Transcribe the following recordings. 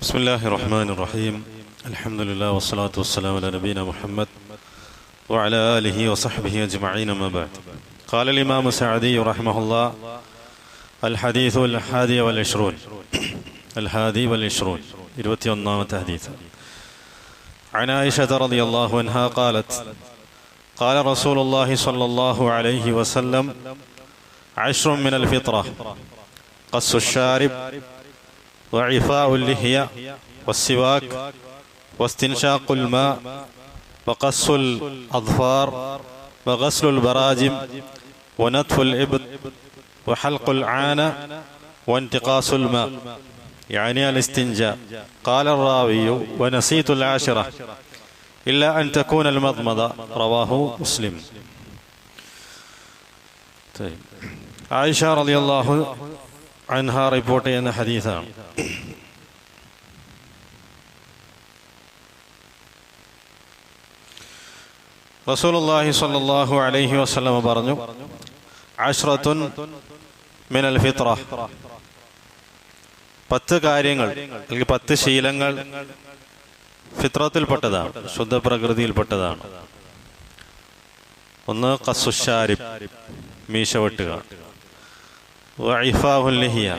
بسم الله الرحمن الرحيم. الحمد لله والصلاة والسلام على نبينا محمد وعلى آله وصحبه أجمعين. ما بعد. قال الإمام السعدي رحمه الله: الحديث الحادي والعشرون. الحادي والعشرون 21 حديث. عن عائشة رضي الله عنها قالت: قال رسول الله صلى الله عليه وسلم: 10 من الفطرة: قص الشارب، وعفاء اللحية، والسواك، واستنشاق الماء، وقص الأظفار، وغسل البراجم، ونتف الإبط، وحلق العانة، وانتقاص الماء، يعني الاستنجاء. قال الراوي: ونسيت العاشرة إلا أن تكون المضمضة. رواه مسلم. ആയിഷ റളിയല്ലാഹു അൻഹ റിപ്പോർട്ട് ചെയ്യുന്ന ഹദീസാണ്. റസൂലുള്ളാഹി സ്വല്ലല്ലാഹു അലൈഹി വസല്ലം പറഞ്ഞു: അശ്റത്തുൻ മിനൽ ഫിത്ര. 10 കാര്യങ്ങൾ അല്ലെങ്കിൽ 10 ശീലങ്ങൾ ഫിത്രത്തിൽപ്പെട്ടതാണ്, ശുദ്ധ പ്രകൃതിയിൽപ്പെട്ടതാണ്. ഒന്ന് ഖസ്സുശാരിബ്, മീശ വെട്ടുക. വഇഫാഉൽ ലിഹിയ,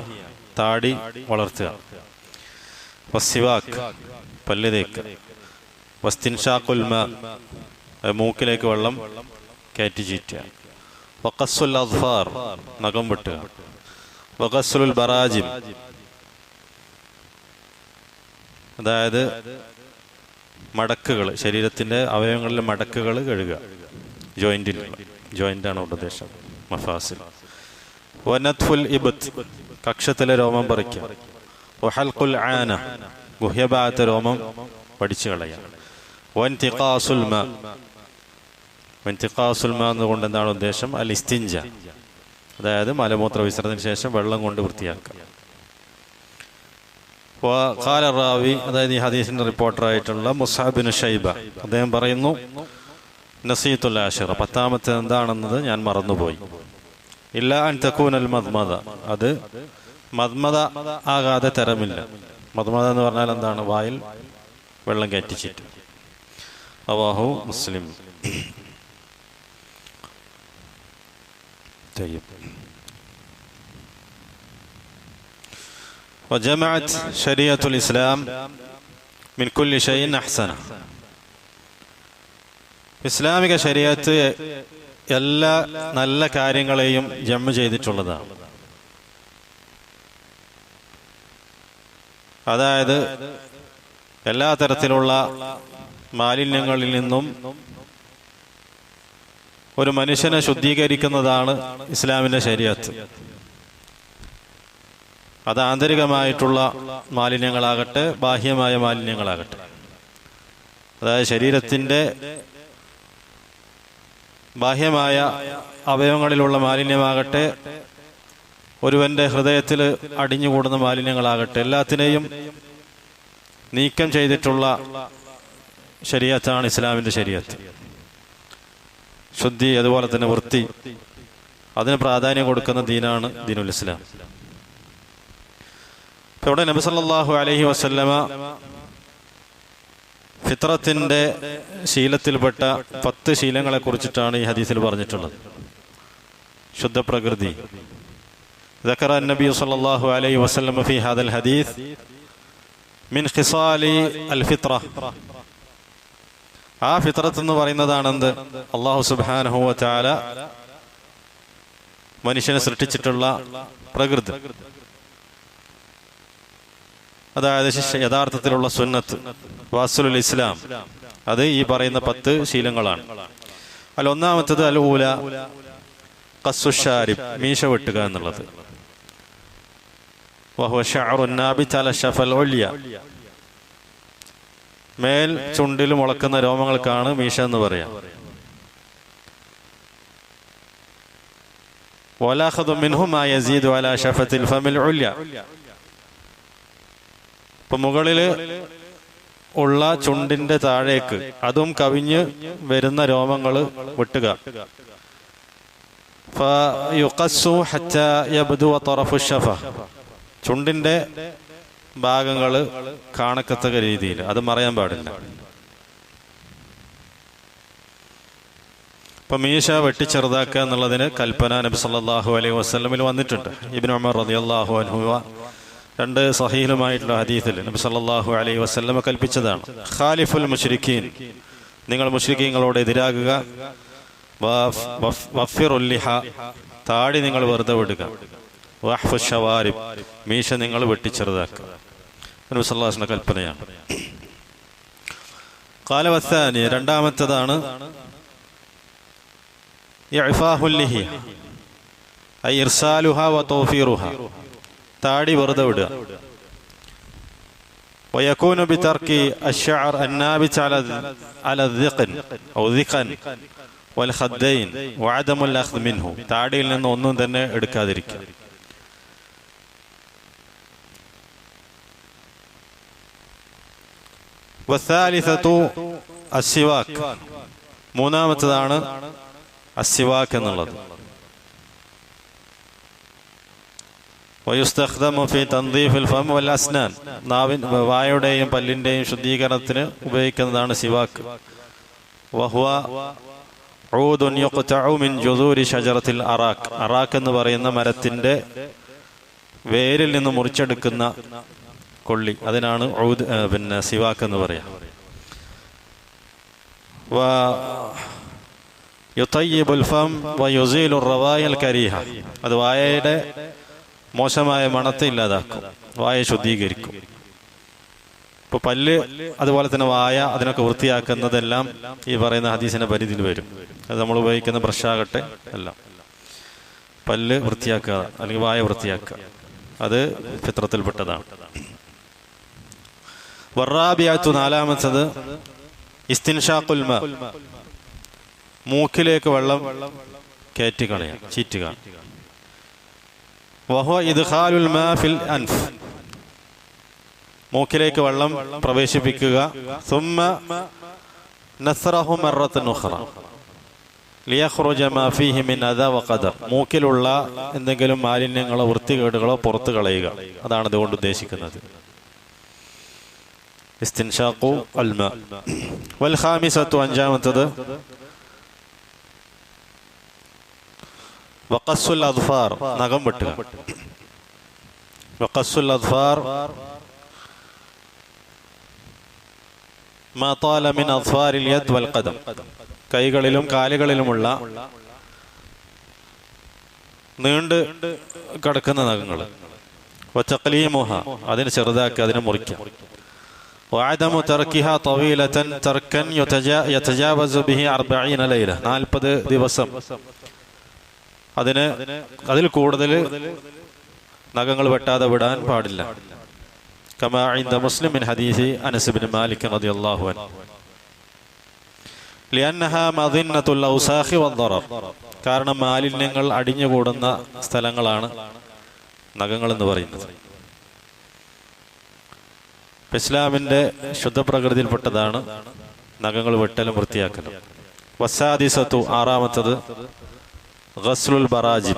താടി വളർത്തുക. വസ്സിവാക്, പല്ല് തേക്കുക. വസ്തിൻഷാഖുൽ മാ, മൂക്കിലേക്ക് വെള്ളം കയറ്റി ചീറ്റുക. വഖസ്സുൽ അദ്ഫാർ, നഖം വെട്ടുക. വഖസ്സുൽ ബറാജിം, അതായത് മടക്കുകൾ, ശരീരത്തിന്റെ അവയവങ്ങളിലെ മടക്കുകൾ കഴുകുക. ജോയിന്റാണ് ഉദ്ദേശം, മഫാസിൽ. വനത്ഫുൽ ഇബ്ത്, കക്ഷത്തിലെ രോമം പറിക്കുക. വഹൽഖുൽ ആന, ഗുഹ്യഭാഗത്തെ രോമം പഠിച്ചു കളയുക. വൻതിഖാസുൽ മാ, വൻതിഖാസുൽ മാ എന്നുകൊണ്ട് എന്താണ് ഉദ്ദേശം? അൽ ഇസ്തിൻജ, അതായത് മലമൂത്ര വിസർജനത്തിന് ശേഷം വെള്ളം കൊണ്ട് വൃത്തിയാക്കുക. ഖാല റാവി, അതായത് ഈ ഹദീസിന്റെ റിപ്പോർട്ടറായിട്ടുള്ള മുസ്അബ് ബിൻ ഷൈബ, അദ്ദേഹം പറയുന്നു: നസീത്തുൽ ആശിറ, 10ാമത്തെ എന്താണെന്നത് ഞാൻ മറന്നുപോയി. ഇല്ല അൻ തകൂനൽ മദ്മദ, അത് മദ്മദ ആകാതെ തരമില്ല. മദ്മദ എന്ന് പറഞ്ഞാൽ എന്താണ്? വായിൽ വെള്ളം കയറ്റിച്ചിട്ട്. റവാഹു മുസ്ലിം. وجمعت شريعة الإسلام من كل شيء أحسن. ഇസ്ലാമിക ശരീഅത്ത് എല്ലാ നല്ല കാര്യങ്ങളെയും ജമ് ചെയ്തിട്ടുള്ളതാണ്. അതായത് എല്ലാ തരത്തിലുള്ള മാലിന്യങ്ങളിൽ നിന്നും ഒരു മനുഷ്യനെ ശുദ്ധീകരിക്കുന്നതാണ് ഇസ്ലാമിന്റെ ശരീഅത്ത്. അത് ആന്തരികമായിട്ടുള്ള മാലിന്യങ്ങളാകട്ടെ, ബാഹ്യമായ മാലിന്യങ്ങളാകട്ടെ. അതായത് ശരീരത്തിന്റെ ബാഹ്യമായ അവയവങ്ങളിലുള്ള മാലിന്യമാകട്ടെ, ഒരുവന്റെ ഹൃദയത്തിൽ അടിഞ്ഞുകൂടുന്ന മാലിന്യങ്ങളാകട്ടെ, എല്ലാത്തിനെയും നീക്കം ചെയ്തിട്ടുള്ള ശരീഅത്താണ് ഇസ്ലാമിന്റെ ശരീഅത്ത്. ശുദ്ധി, അതുപോലെ തന്നെ വൃത്തി, അതിന് പ്രാധാന്യം കൊടുക്കുന്ന ദീനാണ് ദീനുൽ ഇസ്ലാം. ഇവിടെ നബി സല്ലല്ലാഹു അലൈഹി വസല്ലമ ഫിത്രത്തിന്റെ ശീലത്തിൽപ്പെട്ട 10 ശീലങ്ങളെ കുറിച്ചിട്ടാണ് ഈ ഹദീസിൽ പറഞ്ഞിട്ടുള്ളത്. ശുദ്ധ പ്രകൃതി. ذكر النبي صلى الله عليه وسلم في هذا الحديث من خصال الفطرة. ആ ഫിത്രത്ത് എന്ന് പറയുന്നതാണെന്ത്? അല്ലാഹു സുബ്ഹാനഹു വ തആല മനുഷ്യനെ സൃഷ്ടിച്ചിട്ടുള്ള പ്രകൃതി, അതായത് യഥാർത്ഥത്തിലുള്ള സുന്നത്ത്, വാസുലുൽ ഇസ്ലാം. അത് ഈ പറയുന്ന 10 ശീലങ്ങളാണ്. അതിൽ ഒന്നാമത്തത് അൽ ഊല ഖസ്സുശാരിബ്, മീശ വെട്ടുക എന്നുള്ളത്. വഹുവ ശഅറുൻ നാബിത് അല ശഫൽ ഉൽയ, മേൽ ചുണ്ടിൽ മുളക്കുന്ന രോമങ്ങൾക്കാണ് മീശ എന്ന് പറയാം. വലാഖദു മിൻഹു മാ യസീദു അലാ ശഫത്തിൽ ഫമിൽ ഉൽയ, ഇപ്പൊ മുകളില് ഉള്ള ചുണ്ടിന്റെ താഴേക്ക് അതും കവിഞ്ഞ് വരുന്ന രോമങ്ങൾ വെട്ടുക. ഫയുഖസ്സു ഹത്താ യബ്ദു തറഫു ശഫ, ചുണ്ടിന്റെ ഭാഗങ്ങൾ കാണക്കത്തക്ക രീതിയിൽ അത് മറയാൻ പാടില്ല. ഇപ്പം മീശ വെട്ടിച്ചെറുതാക്കുക എന്നുള്ളതിന് കൽപ്പന നബി സല്ലല്ലാഹു അലൈഹി വസല്ലമിൽ വന്നിട്ടുണ്ട്. ഇബ്നു ഉമർ റളിയല്ലാഹു അൻഹു രണ്ട് സഹീഹുമായിട്ടുള്ള ഹദീസിൽ നബി സല്ലല്ലാഹു അലൈഹി വസല്ലമ കൽപ്പിച്ചതാണ്, ഖാലിഫുൽ മുശ്രിക്കീൻ, നിങ്ങൾ മുശ്രിക്കീങ്ങളോട് എതിരാകുക, വഫിറുൽ ലിഹ, താടി നിങ്ങൾ വെറുതെ വിടുക, വഹ്ഫു ശവാരിബ്, മീശ നിങ്ങൾ വെട്ടിച്ചെറുതാക്കുക. നബി സല്ലല്ലാഹു അലൈഹി വസല്ലം കൽപ്പനയാണ്. ഖാല വസ്സാനി, രണ്ടാമത്തേതാണ് ഇഅഫാഹുൽ ലിഹി ഐ ഇർസാലുഹ വ തൗഫീറുഹ, താടി വെറുതെ വിടുക. വയകൂനു ബിതർക്കി അശ്ശഅർ അന്നാബിത് അല ദിഖൻ ഔ ദിഖൻ വൽ ഖദ്ദൈൻ വഅദമുൽ അഖ്ദ് മിൻഹു, താടിയിൽ നിന്ന് ഒന്നും തന്നെ എടുക്കാതിരിക്കുക. വസാലിസതു അസ്സിവാക്, മൂന്നാമത്തേതാണ് അസ്സിവാക് എന്നുള്ളത്. വയുസ്തഖ്ദമു ഫി തൻദീഫിൽ ഫം വൽ അസ്നാൻ, വായുടെയും പല്ലിന്റെയും ശുദ്ധീകരണത്തിന് ഉപയോഗിക്കുന്നതാണ് സിവാക്ക്. വഹുവ ഊദുൻ യുഖ്തഉ മിൻ ജുദൂരി ഷജറത്തിൽ അറാഖ്, അറാഖ് എന്ന് പറയുന്ന മരത്തിന്റെ വേരിൽ നിന്ന് മുറിച്ചെടുക്കുന്ന കൊള്ളി, അതിനാണ് ഊദ് സിവാക്ക് എന്ന് പറയാം. യുതയ്യിബുൽ ഫം വയുസീലു റവായൽ കരീഹ, അത് വായയുടെ മോശമായ മണത്തെ ഇല്ലാതാക്കും, വായ ശുദ്ധീകരിക്കും. ഇപ്പൊ പല്ല് അതുപോലെ തന്നെ വായ അതിനൊക്കെ വൃത്തിയാക്കുന്നതെല്ലാം ഈ പറയുന്ന ഹദീസിന്റെ പരിധിയിൽ വരും. അത് നമ്മൾ ഉപയോഗിക്കുന്ന ബ്രഷാകട്ടെ എല്ലാം പല്ല് വൃത്തിയാക്കുക അല്ലെങ്കിൽ വായ വൃത്തിയാക്കുക, അത് ഫിത്രത്തിൽപ്പെട്ടതാണ്. വറാബിയത്തു, നാലാമത്തത് ഇസ്തിൻഷാഖുൽ മാ, മൂക്കിലേക്ക് വെള്ളം കയറ്റിക്കളയാം, ചീറ്റുക. വഹുവ ഇദ്ഖാലുൽ മാ ഫിൽ അൻഫ്, മൂക്കിലേക്ക് വെള്ളം പ്രവേശിപ്പിക്കുക. സുമ്മ നസ്റഹു മറത്തൻ ഉഖ്റ ലിയഖ്റുജ മാ ഫീഹി മിൻ അദാ വഖദർ, മൂക്കിലുള്ള എന്തെങ്കിലും മാലിന്യങ്ങളോ വൃത്തികേടുകളോ പുറത്തു കളയുക, അതാണ് ഇതുകൊണ്ട് ഉദ്ദേശിക്കുന്നത്. ഇസ്തിൻഷാഖു അൽ മാ. വൽ ഖാമിസത്തു, അഞ്ചാമത്തത് വഖസ്സുൽ അദ്ഫാർ, നഖം വെട്ടുക. വഖസ്സുൽ അദ്ഫാർ മാ താല മിൻ അദ്ഫാരിൽ യദ് വൽ ഖദം, കൈകളിലും കാലുകളിലുമുള്ള നീണ്ട് കിടക്കുന്ന നഖങ്ങൾ. വതഖ്ലീമുഹ, അതിനെ ചെറുതാക്കി അതിനെ മുറിക്കുക. വഅദമു തർക്കിഹ തവീലതൻ തർക്കൻ യതജാവസു ബിഹി 40 ലൈല, 40 ദിവസം അതിൽ കൂടുതൽ നഖങ്ങൾ വെട്ടാതെ വിടാൻ പാടില്ല. കമാ ഇൻദ മുസ്ലിം മിൻ ഹദീസി അനസ് ഇബ്നു മാലിക് റളിയല്ലാഹു അൻഹു, ലിഅന്നഹാ മദിന്നത്തുൽ ഔസാഖി വദ്ദറർ, കാരണം മാലിന്യങ്ങൾ അടിഞ്ഞുകൂടുന്ന സ്ഥലങ്ങളാണ് നഖങ്ങൾ എന്ന് പറയുന്നത്. ഇസ്ലാമിന്റെ ശുദ്ധപ്രകൃതിയിൽപ്പെട്ടതാണ് നഖങ്ങൾ വെട്ടലും വൃത്തിയാക്കലും. വസാദിസത്തു, ആറാമത്തത് ഗസ്ലുൽ ബറാജിം,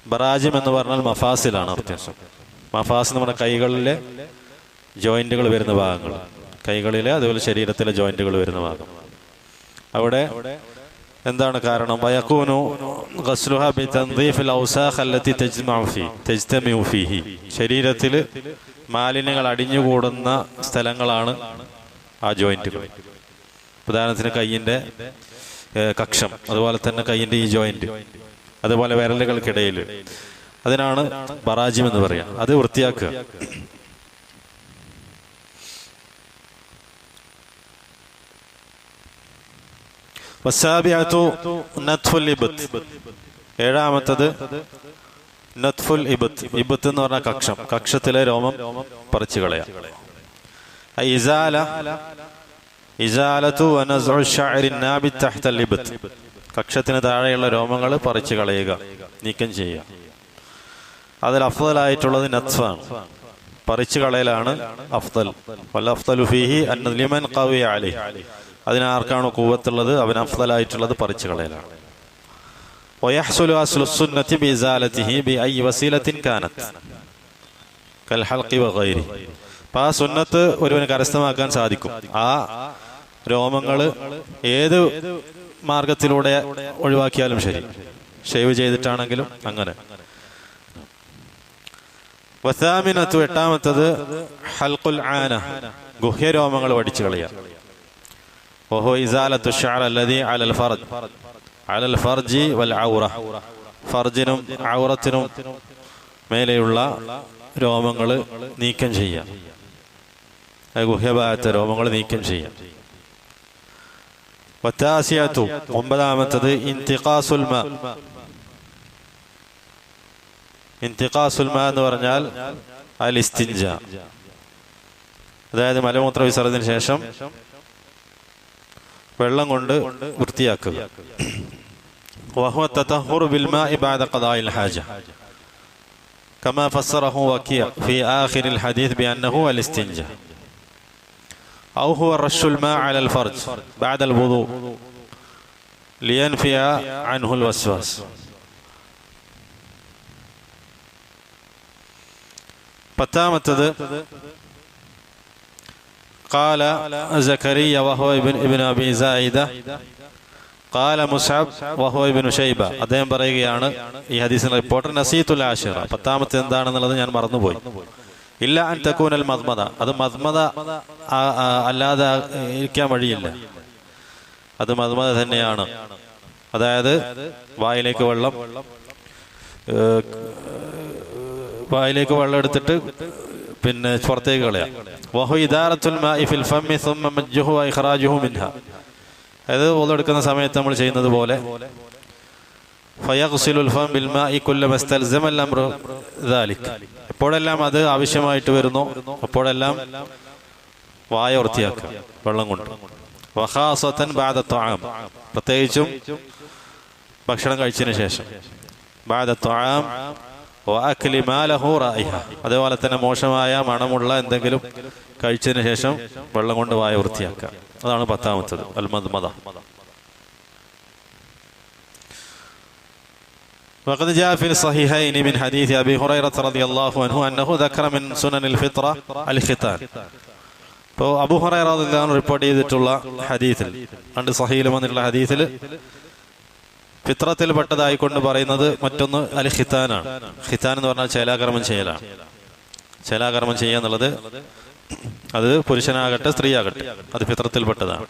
ബറാജിം എന്ന് പറഞ്ഞാൽ മഫാസിലാണ് അർത്ഥം. മഫാസ് നമ്മുടെ കൈകളിലെ ജോയിന്റുകൾ വരുന്ന ഭാഗങ്ങൾ, കൈകളിലെ അതുപോലെ ശരീരത്തിലെ ജോയിന്റുകൾ വരുന്ന ഭാഗം. അവിടെ എന്താണ് കാരണം? വയകൂനു ഗസ്ലുഹ ബിതൻദീഫിൽ ഔസാഖ് അല്ലതി തജ്തമിഉ ഫീഹി, ശരീരത്തിൽ മാലിന്യങ്ങൾ അടിഞ്ഞുകൂടുന്ന സ്ഥലങ്ങളാണ് ആ ജോയിന്റുകൾ. ഉദാഹരണത്തിന് കയ്യിന്റെ കക്ഷം, അതുപോലെ തന്നെ കയ്യിന്റെ ഈ ജോയിന്റ്, അതുപോലെ വിരലുകൾക്കിടയിൽ, അതിനാണ് ബറാജിം എന്ന് പറയാം. അത് വൃത്തിയാക്കുക. വസാബിഅതു നത്ഫുൽ ഇബത്ത്, ഏഴാമത്തത് നത്ഫുൽ ഇബത്ത്. ഇബത്ത് എന്ന് പറഞ്ഞാൽ കക്ഷം, കക്ഷത്തിലെ രോമം പറിച്ചു കളയാം. ഇസാലതു വനസ്ഉ ശഅരി നാബിത് തഹ്ത ലിബത്ത്, കക്ഷത്തിന് താഴെയുള്ള രോമങ്ങൾ പറിച്ചു കളയുക, നീക്കം ചെയ്യുക. അതിൽ അഫ്ദലായിട്ടുള്ളത് നത്ഫാണ്, പറിച്ചു കളയലാണ് അഫ്ദൽ. വൽ അഫ്ദലു ഫീഹി അന്ന ലിമൻ ഖവിയ അലൈഹി, അതിനാർക്കാണോ കൂവത്തുള്ളത് അവന് അഫ്ദലായിട്ടുള്ളത് പറിച്ചു കളയലാണ്. വയഹ്സുലു അസ്ലു സുന്നത്തി ബിഇസാലതിഹി ബിഅയി വസീലത്തിൻ കാനത് കൽ ഹൽഖി വഗൈരി. അപ്പം ആ സുന്നത്ത് ഒരുവന് കരസ്ഥമാക്കാൻ സാധിക്കും. ആ രോമങ്ങൾ ഏത് മാർഗത്തിലൂടെ ഒഴിവാക്കിയാലും ശരി, ഷേവ് ചെയ്തിട്ടാണെങ്കിലും അങ്ങനെ. വസാമിനത്തു, എട്ടാമത്തത് ഹൽഖുൽ ആന, ഗുഹ്യരോമങ്ങൾ വടിച്ചു കളയുക. വഹുവ ഇസാലത്തു ശഅർ അല്ലദീ അലൽ ഫർജി വൽ ഔറ, ഫർജിനും ഔറത്തിനും മേലെയുള്ള രോമങ്ങൾ നീക്കം ചെയ്യാം, ഗുഹ്യഭാഗത്തെ രോമങ്ങൾ നീക്കം ചെയ്യാം. വത്താസിയത്തു, ഒമ്പതാമത്തത് ഇന്തിഖാസുൽ മാ. ഇന്തിഖാസുൽ മാ എന്ന് പറഞ്ഞാൽ അൽ ഇസ്തിൻജ, അതായത് മലമൂത്ര വിസർജനത്തിന് ശേഷം വെള്ളം കൊണ്ട് വൃത്തിയാക്കുക. വഹുവ തതഹുറു ബിൽ മാഇ ബഅദ ഖദാഇൽ ഹാജ കമാ ഫസ്സറഹു വകീഅ ഫീ ആഖിറിൽ ഹദീസ് ബിഅന്നഹു അൽ ഇസ്തിൻജ ഔ ഹുവ റഷുൽ മാ അലൽ ഫർജ് ബഅദൽ വുദൂ ലിയൻഫിയ അൻഹുൽ വസ്വാസ്. പത്താമത്തത് ഖാല സഖറിയ വഹുവ ഇബ്നു അബീ സായിദ ഖാല മുസ്അബ് വഹുവ ഇബ്നു ശൈബ. അദ്ദേഹം പറയുകയാണ്, ഈ ഹദീസിന്റെ റിപ്പോർട്ടർ, നസീതുൽ ആശിറ, പത്താമത്തെ എന്താണെന്നുള്ളത് ഞാൻ മറന്നുപോയി. ഇല്ല അൻ തകൂനൽ മദ്മദ, അത് മദ്മദ അല്ലാതെ ഇരിക്കാൻ വഴിയില്ല, അത് മദ്മദ തന്നെയാണ്. അതായത് വായിലേക്ക് വെള്ളം എടുത്തിട്ട് പിന്നെ പുറത്തേക്ക് കളയാം. വഹു ഇദാറത്തുൽ മാഇ ഫിൽ ഫമ്മി സുമ്മ മജ്ജുഹു വ ഇഖ്റാജുഹു മിൻഹ, അതായത് വുളു എടുക്കുന്ന സമയത്ത് നമ്മൾ ചെയ്യുന്നത് പോലെ ഫയഗ്സിലുൽ ഫം ബിൽ മാഇ കുല്ലമ ഇസ്തൽസമ അൽ അംറു ദാലിക്, എപ്പോഴെല്ലാം അത് ആവശ്യമായിട്ട് വരുന്നു അപ്പോഴെല്ലാം വായ വൃത്തിയാക്കുക വെള്ളം കൊണ്ട്. വഖാസതൻ ബഅദ ത്വആം, പ്രത്യേകിച്ചും ഭക്ഷണം കഴിച്ചതിന് ശേഷം. ബഅദ ത്വആം വഅക്ലി മാ ലഹു റായിഹ, അതേപോലെ തന്നെ മോശമായ മണമുള്ള എന്തെങ്കിലും കഴിച്ചതിന് ശേഷം വെള്ളം കൊണ്ട് വായ വൃത്തിയാക്കുക. അതാണ് പത്താമത്തത്, അൽ മദ്മദ. وقد جاء في الصحيحين من حديث أبي هريرة رضي الله عنه أنه ذكر من سنن الفطرة الختان. അപ്പോൾ അബൂ ഹുറൈറ റളിയല്ലാഹു അൻഹു റിപ്പോർട്ട് ചെയ്തിട്ടുള്ള ഹദീസിൽ, രണ്ട് സഹീഹിൽ വന്നിട്ടുള്ള ഹദീസിൽ ഫിത്രത്തിൽ പെട്ടതായിക്കൊണ്ട് പറയുന്നത് മറ്റൊന്ന് അൽ ഖിതാനാണ്. ഖിതാൻ എന്ന് പറഞ്ഞാൽ ചേലാകർമ്മം ചെയ്യലാണ്. ചേലാകർമ്മം ചെയ്യുക എന്നുള്ളത് അത് പുരുഷനാകട്ടെ സ്ത്രീയാകട്ടെ അത് ഫിത്രത്തിൽ പെട്ടതാണ്.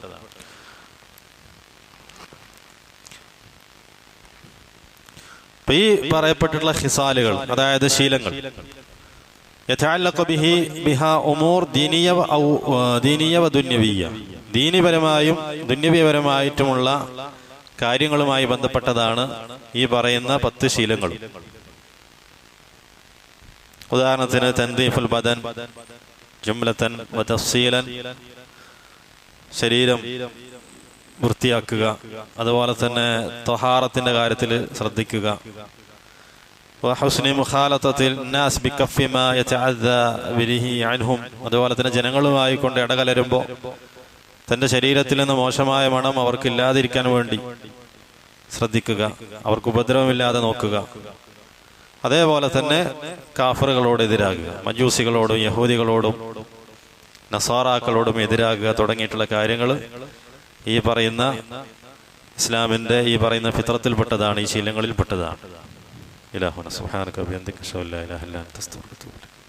അപ്പൊ ഈ പറയപ്പെട്ടിട്ടുള്ള ഹിസാലുകൾ, അതായത് ശീലങ്ങൾ, യതഅല്ലഖു ബിഹാ ഉമൂർ ദീനിയ വ ദുന്യവിയ്യ, ദീനിപരമായും ദുന്യവിപരമായിട്ടുമുള്ള കാര്യങ്ങളുമായി ബന്ധപ്പെട്ടതാണ് ഈ പറയുന്ന 10 ശീലങ്ങളും. ഉദാഹരണത്തിന് തൻദീഫുൽ ബദൻ ജുംലതൻ വ തഫ്സീലൻ, ശരീരം വൃത്തിയാക്കുക, അതുപോലെ തന്നെ ത്വഹാറത്തിന്റെ കാര്യത്തിൽ ശ്രദ്ധിക്കുക. വഹുസ്നി മുഖാലത്തത്തിൽ നാസ് ബികഫി മാ യതഅദ്ദാ ബിഹി അൻഹും, അതുപോലെ തന്നെ ജനങ്ങളുമായി കൊണ്ട് ഇടകലരുമ്പോൾ തന്റെ ശരീരത്തിൽ നിന്ന് മോശമായ മണം അവർക്കില്ലാതിരിക്കാൻ വേണ്ടി ശ്രദ്ധിക്കുക, അവർക്ക് ഉപദ്രവമില്ലാതെ നോക്കുക. അതേപോലെ തന്നെ കാഫറുകളോട് എതിരാകുക, മജൂസികളോടും യഹൂദികളോടും നസാറാക്കളോടും എതിരാകുക തുടങ്ങിയിട്ടുള്ള കാര്യങ്ങൾ ഈ പറയുന്ന ഇസ്ലാമിന്റെ ഈ പറയുന്ന ഫിത്രത്തിൽപ്പെട്ടതാണ്, ഈ ശീലങ്ങളിൽപ്പെട്ടതാണ്. ഇലാഹുന സുബ്ഹാനക വബിഹംദിക അഷ്ഹദു അല്ലാ ഇലാഹ ഇല്ലാ അൻത അസ്തഗ്ഫിറുക വ അത്തൂബു ഇലൈക്.